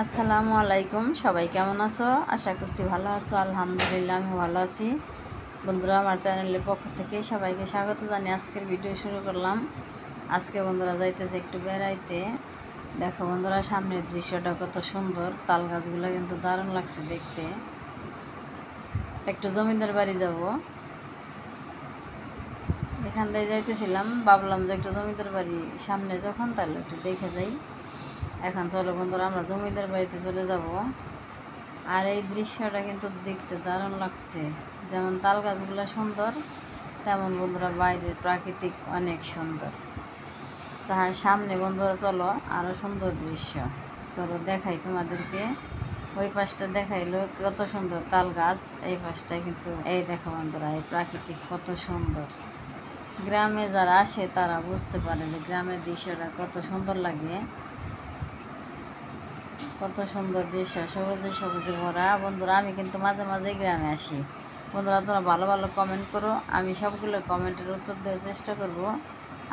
আসসালামু আলাইকুম, সবাই কেমন আছো? আশা করছি ভালো আছো। আলহামদুলিল্লাহ আমি ভালো আছি। বন্ধুরা, আমার চ্যানেলের পক্ষ থেকে সবাইকে স্বাগত জানিয়ে আজকের ভিডিও শুরু করলাম। আজকে বন্ধুরা যাইতেছে একটু বেড়াইতে। দেখো বন্ধুরা, সামনের দৃশ্যটা কত সুন্দর। তাল গাছগুলো কিন্তু দারুণ লাগছে দেখতে। একটু জমিদার বাড়ি যাব, এখান থেকে যাইতেছিলাম, ভাবলাম যে একটু জমিদার বাড়ি সামনে যখন, তাহলে একটু দেখে যাই। এখন চলো বন্ধুরা, আমরা জমিদার বাড়িতে চলে যাব। আর এই দৃশ্যটা কিন্তু দেখতে দারুণ লাগছে। যেমন তাল গাছগুলো সুন্দর, তেমন বন্ধুরা বাইরের প্রাকৃতিক অনেক সুন্দর। যাহার সামনে বন্ধুরা চলো আরও সুন্দর দৃশ্য, চলো দেখাই তোমাদেরকে। ওই পাশটা দেখাইলো কত সুন্দর তাল গাছ, এই পাশটায় কিন্তু এই দেখো বন্ধুরা, এই প্রাকৃতিক কত সুন্দর। গ্রামে যারা আসে তারা বুঝতে পারে যে গ্রামের দৃশ্যটা কত সুন্দর লাগে। কত সুন্দর দৃশ্য, সবুজে সবুজে ভরা। বন্ধুরা, আমি কিন্তু মাঝে মাঝে গ্রামে আসি। বন্ধুরা, তোমরা ভালো ভালো কমেন্ট করো, আমি সবগুলো কমেন্টের উত্তর দেওয়ার চেষ্টা করব।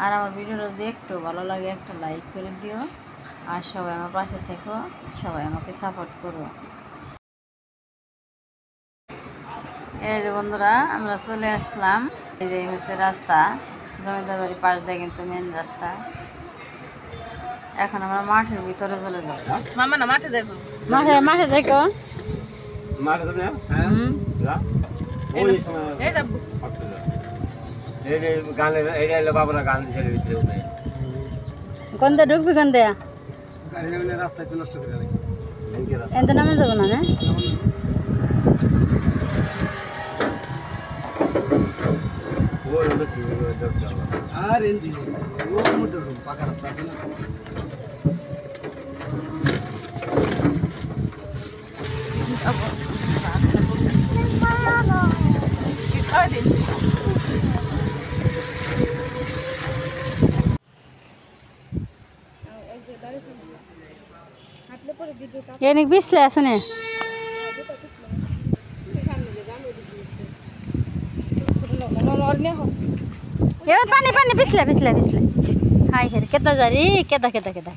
আর আমার ভিডিওটা যদি একটু ভালো লাগে একটা লাইক করে দিও। আর সবাই আমার পাশে থেকো, সবাই আমাকে সাপোর্ট করো। এই যে বন্ধুরা, আমরা চলে আসলাম। এই যে হচ্ছে রাস্তা, জমিদার বাড়ির পাশ দিয়ে কিন্তু মেন রাস্তা। এখন আমরা মাঠের ভিতরে চলে যাবো। মামা না মাঠে দেখো, মাঠে মাঠে দেখো, মাঠে যাবে না? হ্যাঁ যা ওই সময় এই দেখো এই যে গানের এইটা হলো বাবারা গান দিছে ভিতরে উঠে কোন দিয়ে ঢুকবি, কোন দিয়ে? গাড়ি লাগলে রাস্তায় তো নষ্ট করে রাখছে এই রাস্তা এতে নামে যাবো না? ওই হলো কি দরকার আর এন্দি ও মোটর পাকা রাস্তা আছে না। এনে বিছলে আছে না? এবার পানি পানি পিছলে পিছলে পিছলে। হাই হের কেতা যারি, কেতা কেতা কেতা।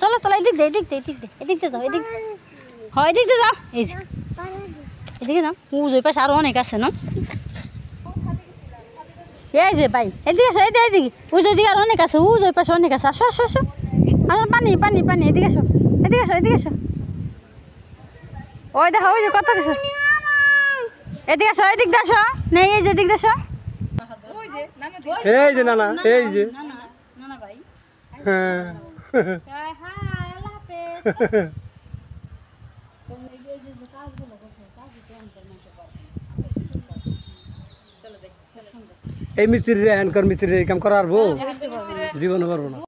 চলো চলো, এদিক দে এদিক দে এদিক দে এদিক দে যাও, এদিক হয় এদিক দে যাও। এই যে এদিকে যাও, ওই পাশে আরো অনেক আছে না? এই যে ভাই এদিকে আসো, এদিকে এদিকে ওই যে দিকে আর অনেক আছে, ওই পাশে অনেক আছে। আসো আসো আসো, আর পানি পানি পানি, এদিকে আসো এদিকে আসো এদিকে আসো। ওই দেখো ওই যে কত কিছু, এদিকে আসো এদিক দিয়ে আসো। নেই এই যে এদিক দিয়ে আসো। এই যে নানা, এই যে নানা ভাই, হ্যাঁ এই মিস্ত্রি এনকর মিস্ত্রি এই কাম করার বউ জীবনে পারবো না।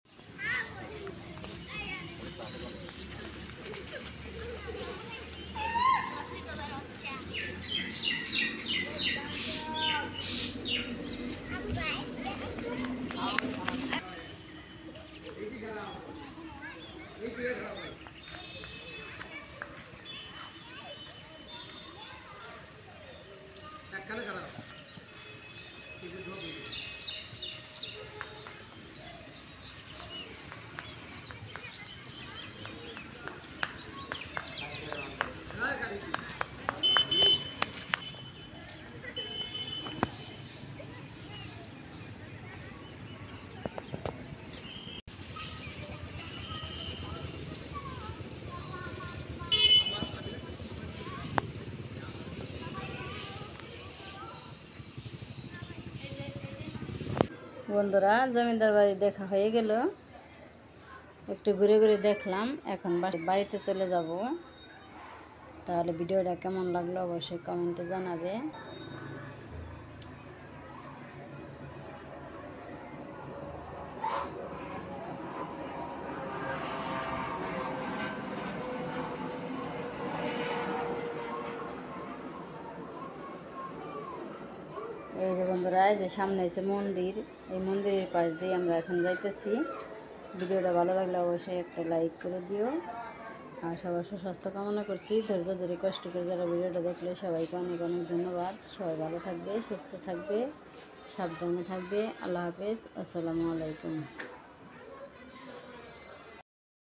বন্ধুরা, জমিদার বাড়ি দেখা হয়ে গেল, একটু ঘুরে ঘুরে দেখলাম। এখন বাড়িতে চলে যাব। তাহলে ভিডিওটা কেমন লাগলো অবশ্যই কমেন্টে জানাবে। এই যে বন্ধুরা, এই যে সামনে হচ্ছে মন্দির, এই মন্দিরের পাশ দিয়ে আমরা এখন যাইতেছি। ভিডিওটা ভালো লাগলে অবশ্যই একটা লাইক করে দিও। আর সবার সুস্বাস্থ্য কামনা করছি। ধৈর্য ধরে কষ্ট করে যারা ভিডিওটা দেখলে সবাইকে অনেক অনেক ধন্যবাদ। সবাই ভালো থাকবে, সুস্থ থাকবে, সাবধানে থাকবে। আল্লাহ হাফেজ, আসসালামু আলাইকুম।